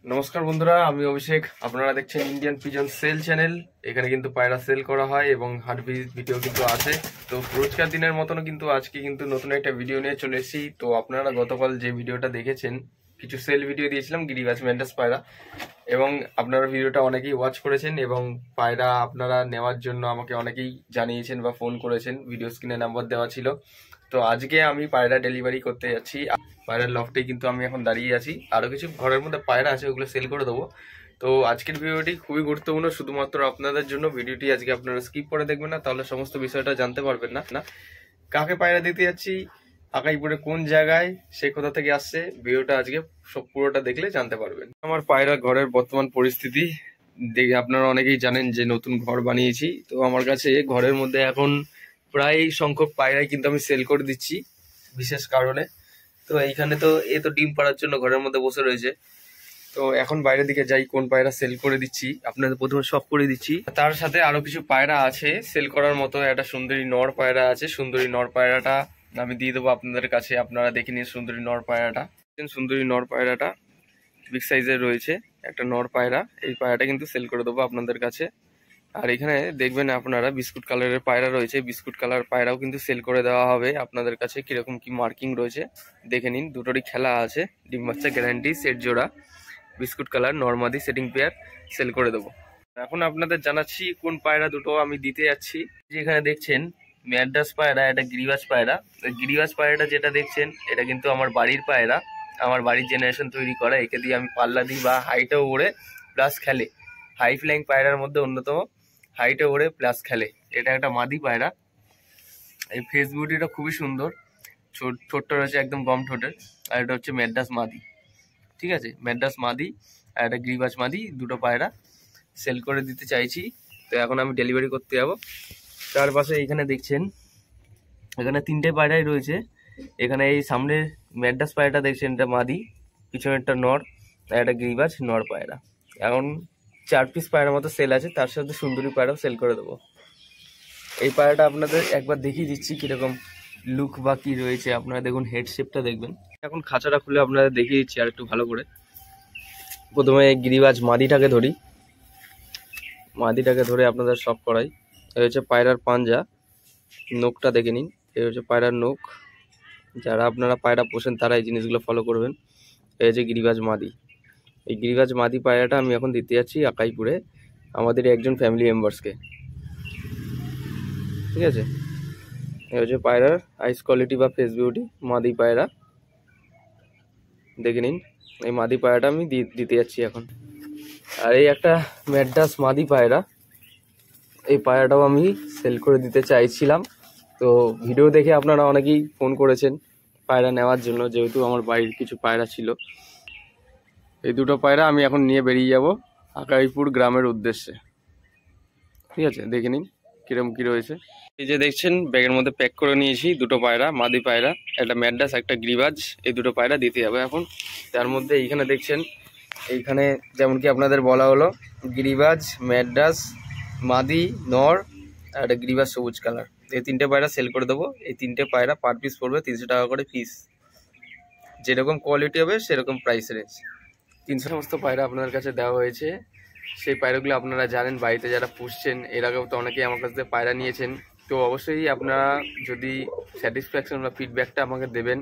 নমস্কার বন্ধুরা, আমি অভিষেক। আপনারা দেখছেন ইন্ডিয়ান পিজন সেল চ্যানেল। এখানে কিন্তু পায়রা সেল করা হয় এবং হাট ভিডিও কিন্তু আছে। তো রোজকার দিনের মতনও কিন্তু আজকে কিন্তু নতুন একটা ভিডিও নিয়ে চলে এসেছি। তো আপনারা গতকাল যে ভিডিওটা দেখেছেন, কিছু সেল ভিডিও দিয়েছিলাম গিরিবাজ ম্যান্টাস পায়রা, এবং আপনারা ভিডিওটা অনেকেই ওয়াচ করেছেন এবং পায়রা আপনারা নেওয়ার জন্য আমাকে অনেকেই জানিয়েছেন বা ফোন করেছেন। ভিডিও স্ক্রিনে নাম্বার দেওয়া ছিল। তো আজকে আমি পায়রা ডেলিভারি করতে যাচ্ছি। পায়রার লফটে কিন্তু আমি এখন দাঁড়িয়ে আছি। আরো কিছু ঘরের মধ্যে পায়রা আছে, ওগুলো সেল করে দেবো। তো আজকের ভিডিওটি খুবই গুরুত্বপূর্ণ, শুধুমাত্র আপনাদের জন্য। ভিডিওটি আজকে আপনারা স্কিপ করে দেখবেন না, তাহলে সমস্ত বিষয়টা জানতে পারবেন না। কাকে পায়রা দিতে যাচ্ছি, আকাইপুরে কোন জায়গায়, সে কোথা থেকে আসছে, ভিডিওটা আজকে সব পুরোটা দেখলে জানতে পারবেন। আমার পায়রা ঘরের বর্তমান পরিস্থিতি দেখে আপনারা অনেকেই জানেন যে নতুন ঘর বানিয়েছি। তো আমার কাছে ঘরের মধ্যে এখন প্রায় সংখ্যক পায়রাই কিন্তু আমি সেল করে দিচ্ছি বিশেষ কারণে। তো এইখানে তো ডিম পাড়ার জন্য ঘরের মধ্যে বসে রয়েছে। তো এখন বাইরের দিকে যাই, কোন পায়রা সেল করে দিচ্ছি আপনাদের প্রথমে সব করে দিচ্ছি। তার সাথে আরো কিছু পায়রা আছে সেল করার মতো। একটা সুন্দরী নর পায়রা আছে, সুন্দরী নর পায়রাটা আমি দিয়ে দেবো আপনাদের কাছে। আপনারা দেখে নিন সুন্দরী নর পায়রাটা। সুন্দরী নর পায়রাটা বিগ সাইজের রয়েছে, একটা নর পায়রা। এই পায়রাটা কিন্তু সেল করে দেবো আপনাদের কাছে। আর এখানে দেখবেন আপনারা বিস্কুট কালারের পায়রা রয়েছে, বিস্কুট কালার পায়রাও কিন্তু সেল করে দেওয়া হবে আপনাদের কাছে। কিরকম কি মার্কিং রয়েছে দেখে নিন। দুটোরই খেলা আছে, ডিম বাচ্চা গ্যারান্টি, সেট জোড়া, বিস্কুট কালার নরমাদি সেটিং পেয়ার সেল করে দেবো। এখন আপনাদের জানাচ্ছি কোন পায়রা দুটো আমি দিতে যাচ্ছি। যেখানে দেখছেন ম্যাড্রাস পায়রা, এটা গিরিবাজ পায়রা। গিরিবাজ পায়রাটা যেটা দেখছেন, এটা কিন্তু আমার বাড়ির পায়রা, আমার বাড়ির জেনারেশন তৈরি করা। একে দিয়ে আমি পাল্লা দিই বা হাইটেও ওড়ে প্লাস খেলে। হাই ফ্লাইং পায়রার মধ্যে অন্যতম, হাইটে ওড়ে প্লাস খেলে। এটা একটা মাদি পায়রা। এই ফেস বিউটিটা খুবই সুন্দর, ছোট্ট রয়েছে একদম গম ঠোঁটের। আর এটা হচ্ছে ম্যাড্রাস মাদি, ঠিক আছে? ম্যাড্রাস মাদি আর একটা গিরিবাজ মাদি, দুটো পায়রা সেল করে দিতে চাইছি। তো এখন আমি ডেলিভারি করতে যাব। তার পাশে এইখানে দেখছেন, এখানে তিনটে পায়রাই রয়েছে। এখানে এই সামনে ম্যাড্রাস পায়রাটা দেখছেন, এটা মাদি, পিছনেরটা নর, আর একটা গিরিবাজ নর পায়রা। এখন 4 পিস পায়রার মতো সেল আছে, তার সাথে সুন্দরী পায়রাও সেল করে দেবো। এই পায়রাটা আপনাদের একবার দেখিয়ে দিচ্ছি কিরকম লুক বা কি রয়েছে। আপনারা দেখুন, হেড শেপটা দেখবেন। এখন খাঁচাটা খুলে আপনাদের দেখিয়ে দিচ্ছি আর একটু ভালো করে। প্রথমে গিরিবাজ মাদিটাকে ধরি, মাদিটাকে ধরে আপনাদের সব করাই। এই হচ্ছে পায়রার পাঞ্জা, নোকটা দেখে নিন। এই হচ্ছে পায়রার নোক। যারা আপনারা পায়রা পোষেন তারা এই জিনিসগুলো ফলো করবেন। এই হচ্ছে গিরিবাজ মাদি। এই গিরিবাজ মাদি পায়রাটা আমি এখন দিতে যাচ্ছি আকাইপুরে আমাদের একজন ফ্যামিলি মেম্বার্সকে, ঠিক আছে? এই হচ্ছে পায়রার আইস কোয়ালিটি বা ফেস বিউটি, মাদি পায়রা দেখে নিন। এই মাদি পায়রাটা আমি দিতে যাচ্ছি এখন। আর এই একটা ম্যাড্রাস মাদি পায়রা, এই পায়রাটাও আমি সেল করে দিতে চাইছিলাম। তো ভিডিও দেখে আপনারা অনেকেই ফোন করেছেন পায়রা নেওয়ার জন্য, যেহেতু আমার বাড়ির কিছু পায়রা ছিল। এই দুটো পায়রা আমি এখন নিয়ে বেরিয়ে যাব আকাইপুর গ্রামের উদ্দেশ্যে, ঠিক আছে? দেখে নিন কিরম কি রয়েছে। এই যে দেখছেন ব্যাগের মধ্যে প্যাক করে নিয়েছি দুটো পায়রা, মাদি পায়রা, একটা ম্যাড্রাস একটা গিরিবাজ। এই দুটো পায়রা দিতে যাবে এখন। তার মধ্যে এইখানে দেখছেন, এইখানে যেমন কি আপনাদের বলা হলো, গিরিবাজ, ম্যাড্রাস, মাদি, নর আর একটা গিরিবাজ সবুজ কালার, এই তিনটে পায়রা সেল করে দেবো। এই তিনটে পায়রা পার পিস পড়বে 300 টাকা করে পিস। যেরকম কোয়ালিটি হবে সেরকম প্রাইস রেঞ্জ। 300 সমস্ত পায়রা আপনাদের কাছে দেওয়া হয়েছে। সেই পায়রাগুলো আপনারা জানেন, বাড়িতে যারা পুষছেন, এর আগেও তো অনেকেই আমার কাছ থেকে পায়রা নিয়েছেন। তো অবশ্যই আপনারা যদি স্যাটিসফ্যাকশন বা ফিডব্যাকটা আমাকে দেবেন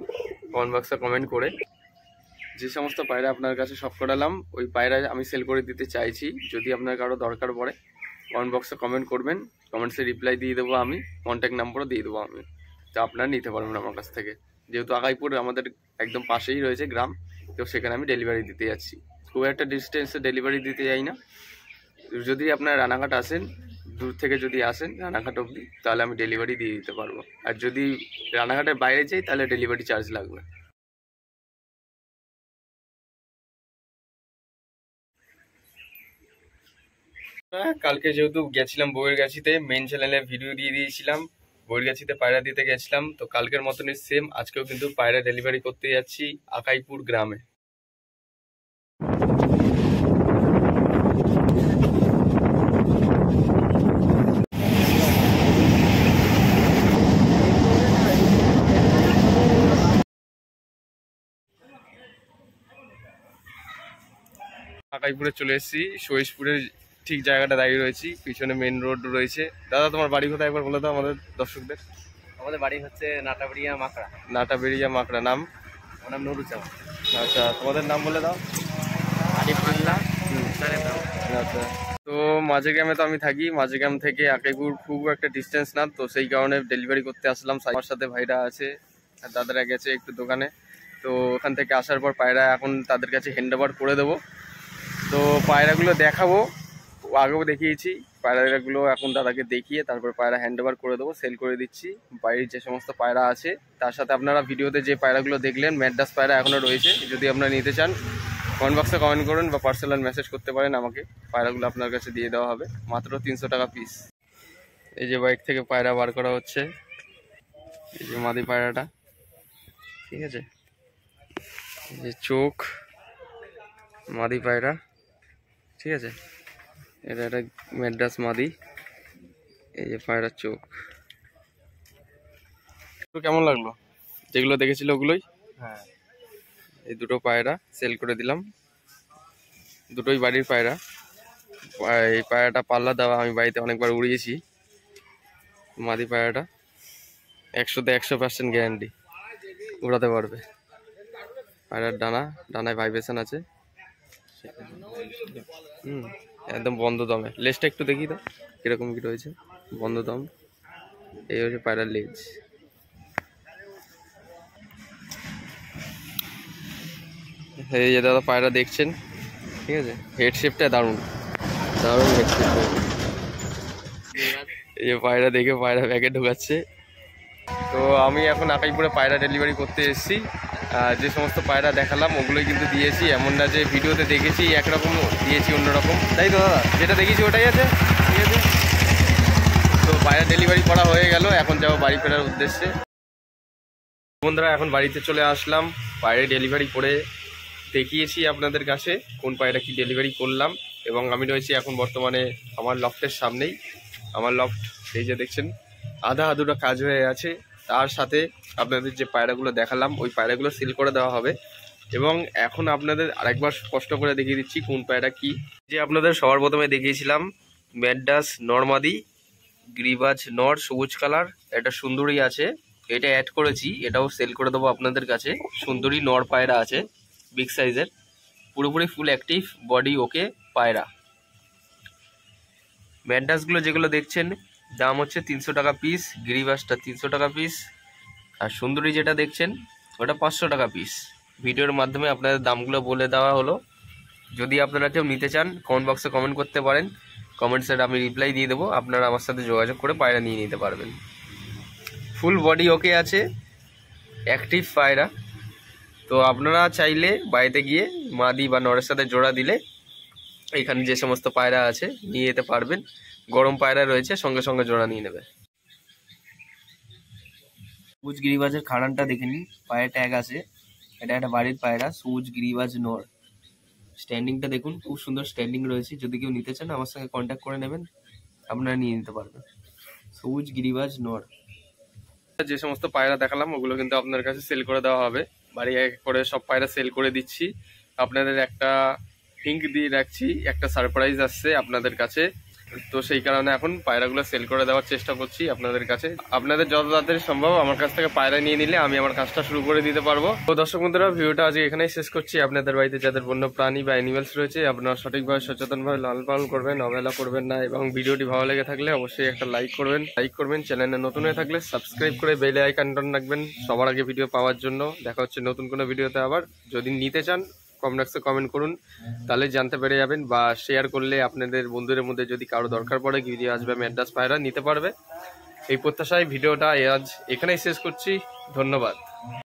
কমেন্ট বক্সে কমেন্ট করে। যে সমস্ত পায়রা আপনার কাছে সব করালাম, ওই পায়রা আমি সেল করে দিতে চাইছি। যদি আপনার কারো দরকার পড়ে কমেন্ট বক্সে কমেন্ট করবেন, কমেন্টসে রিপ্লাই দিয়ে দেবো আমি, কন্ট্যাক্ট নাম্বারও দিয়ে দেবো আমি। তো আপনারা নিতে পারবেন আমার কাছ থেকে। যেহেতু আকাইপুর আমাদের একদম পাশেই রয়েছে গ্রাম, তো সেখানে আমি ডেলিভারি দিতে যাচ্ছি। খুব একটা ডিস্টেন্সে ডেলিভারি দিতে যাই না। যদি আপনারা রানাঘাট আসেন, দূর থেকে যদি আসেন রানাঘাট অবধি, তাহলে আমি ডেলিভারি দিয়ে দিতে পারবো। আর যদি রানাঘাটের বাইরে যাই তাহলে ডেলিভারি চার্জ লাগবে। কালকে যেহেতু গেছিলাম বউয়ের গাছিতে, মেন চ্যানেলে ভিডিও দিয়ে দিয়েছিলাম, বউয়ের গাছিতে পায়রা দিতে গেছিলাম। তো কালকের মতনই সেম আজকেও কিন্তু পায়রা ডেলিভারি করতে যাচ্ছি আকাইপুর গ্রামে। আকাইপুরে চলে এসেছি, সহিশপুরের ঠিক জায়গাটা দাঁড়িয়ে রয়েছি, পিছনে মেন রোড রয়েছে। দাদা তোমার বাড়ি কোথায় একবার বলে দাও আমাদের দর্শকদের। আমাদের বাড়ি হচ্ছে নাটাবেড়িয়া মাকড়া। নাটাবেড়িয়া মাকড়া। নাম? আমার নাম নুরুজ্জামান। আচ্ছা, তোমাদের নাম বলে দাও। আচ্ছা, তো মাঝেগ্রামে তো আমি থাকি, মাঝেগ্রাম থেকে আকাইপুর খুব একটা ডিস্টেন্স না, তো সেই কারণে ডেলিভারি করতে আসলাম। আমার সাথে ভাইরা আছে, দাদারা গেছে একটু দোকানে, তো ওখান থেকে আসার পর পায়রা এখন তাদের কাছে হ্যান্ড ওভার করে দেবো। তো পায়রাগুলো দেখাবো, আগেও দেখিয়েছি, পায়রাগুলো এখন দাদাকে দেখিয়ে তারপর পায়রা হ্যান্ড ওভার করে দেবো, সেল করে দিচ্ছি। বাড়ির যে সমস্ত পায়রা আছে তার সাথে আপনারা ভিডিওতে যে পায়রাগুলো দেখলেন ম্যাড্রাস পায়রা এখনও রয়েছে, যদি আপনারা নিতে চান কমেন্ট বক্সে কমেন্ট করুন বা পার্সোনাল মেসেজ করতে পারেন আমাকে, পায়রাগুলো আপনার কাছে দিয়ে দেওয়া হবে মাত্র 300 টাকা পিস। এই যে বাইক থেকে পায়রা বার করা হচ্ছে, এই যে মাদি পায়রাটা, ঠিক আছে, এই যে চোখ মাদি পায়রা, ঠিক আছে, এটা একটা ম্যাড্রাস মাদি, এই যে পায়রার চোখ। কেমন লাগলো? যেগুলো দেখেছিল ওগুলোই। হ্যাঁ, এই দুটো পায়রা সেল করে দিলাম, দুটোই বাড়ির পায়রা। এই পায়রাটা পাল্লা দেওয়া, আমি বাড়িতে অনেকবার উড়িয়েছি। মাদি পায়রাটা 100তে 100% গ্যারান্টি, উড়াতে পারবে। পায়রার ডানায় ভাইব্রেশন আছে, একদম বন্ধ দমে। লেজটা একটু দেখি তো কিরকম কি রয়েছে, বন্ধ দম। এই হচ্ছে পায়রার লেজ। এই যে দাদা পায়রা দেখছেন, ঠিক আছে, হেড শেপটা দারুণ দারুণ হেড শেপ। এই যে পায়রা দেখে পায়রা ব্যাগে ঢোকাচ্ছে। তো আমি এখন আকাইপুরে পায়রা ডেলিভারি করতে এসেছি। যে সমস্ত পায়রা দেখালাম ওগুলোই কিন্তু দিয়েছি, এমন না যে ভিডিওতে দেখেছি একরকম দিয়েছি অন্যরকম, তাই তো দাদা? যেটা দেখেছি ওটাই আছে, ঠিক আছে। তো পায়রা ডেলিভারি করা হয়ে গেল, এখন যাবো বাড়ি ফেরার উদ্দেশ্যে। বন্ধুরা এখন বাড়িতে চলে আসলাম, পায়রা ডেলিভারি করে দেখিয়েছি আপনাদের কাছে কোন পায়রা কি ডেলিভারি করলাম। এবং আমি রয়েছি এখন বর্তমানে আমার লফটের সামনেই। আমার লফট এই যে দেখছেন আধা আধুরা কাজ হয়ে আছে, তার সাথে আপনাদের যে পায়রাগুলো দেখালাম ওই পায়রাগুলো সিল করে দেওয়া হবে। এবং এখন আপনাদের আরেকবার স্পষ্ট করে দেখিয়ে দিচ্ছি কোন পায়রা কি। যে আপনাদের সবার প্রথমে দেখিয়েছিলাম ম্যাড্রাস নরমাদি গ্রিবাজ নর, সবুজ কালার, এটা সুন্দরী আছে, এটা অ্যাড করেছি, এটাও সেল করে দেবো আপনাদের কাছে। সুন্দরী নর পায়রা আছে, বিগ সাইজের, পুরোপুরি ফুল অ্যাক্টিভ, বডি ওকে পায়রা। ম্যাড্রাসগুলো যেগুলো দেখছেন দাম হচ্ছে 300 টাকা পিস, গিরিবাসটা 300 টাকা পিস, আর সুন্দরী যেটা দেখছেন ওটা 500 টাকা পিস। ভিডিওর মাধ্যমে আপনাদের দামগুলো বলে দেওয়া হলো। যদি আপনারা কেউ নিতে চান কমেন্ট বক্সে কমেন্ট করতে পারেন, কমেন্টসের আমি রিপ্লাই দিয়ে দেবো, আপনারা আমার সাথে যোগাযোগ করে পায়রা নিয়ে নিতে পারবেন। ফুল বডি ওকে আছে, অ্যাক্টিভ পায়রা। তো আপনারা চাইলে বাড়িতে গিয়ে মাদি বা নরের সাথে জোড়া দিলে এখানে যে সমস্ত পায়রা আছে নিয়ে যেতে পারবেন। গরম পায়রা রয়েছে, সঙ্গে সঙ্গে জোড়া নিয়ে নেবে। সবুজ গিরিবাজের খাড়ানটা দেখে নিন, পায়ে ট্যাগ আছে, এটা একটা বাড়ির পায়রা, সবুজ গিরিবাজ নর। স্ট্যান্ডিংটা দেখুন, খুব সুন্দর স্ট্যান্ডিং রয়েছে। যদি কেউ নিতে চান আমার সঙ্গে কন্ট্যাক্ট করে নেবেন, আপনারা নিয়ে নিতে পারবেন। সবুজ গিরিবাজ নর। যে সমস্ত পায়রা দেখালাম ওগুলো কিন্তু আপনার কাছে সেল করে দেওয়া হবে। বাড়ি এক করে সব পায়রা সেল করে দিচ্ছি। আপনাদের একটা হিঙ্ক দিয়ে রাখছি, একটা সারপ্রাইজ আসছে আপনাদের কাছে, তো সেই কারণে এখন পায়রাগুলো সেল করে দেওয়ার চেষ্টা করছি আপনাদের কাছে। আপনাদের যত তাড়াতাড়ি সম্ভব আমার কাছ থেকে পায়রা নিয়ে নিলে আমি আমার কাজটা শুরু করে দিতে পারবো। তো দর্শক বন্ধুরা, ভিডিওটা আজকে এখানেই শেষ করছি। আপনাদের বাড়িতে যাদের বন্য প্রাণী বা অ্যানিমেলস রয়েছে আপনারা সঠিকভাবে সচেতনভাবে লালন পালন করবেন, অবহেলা করবেন না। এবং ভিডিওটি ভালো লেগে থাকলে অবশ্যই একটা লাইক করবেন। চ্যানেলে নতুন হয়ে থাকলে সাবস্ক্রাইব করে বেল আইকনটা রাখবেন সবার আগে ভিডিও পাওয়ার জন্য। দেখা হচ্ছে নতুন কোনো ভিডিওতে আবার। যদি নিতে চান কমেন্ট বক্সে কমেন্ট করুন, তাহলে জানতে পেরে যাবেন, বা শেয়ার করলে আপনাদের বন্ধুদের মধ্যে যদি কারো দরকার পড়ে ভিডিও আসবে ম্যাড্রাস পায়রা নিতে পারবে। এই প্রত্যাশায় ভিডিওটা আজ এখানেই শেষ করছি। ধন্যবাদ।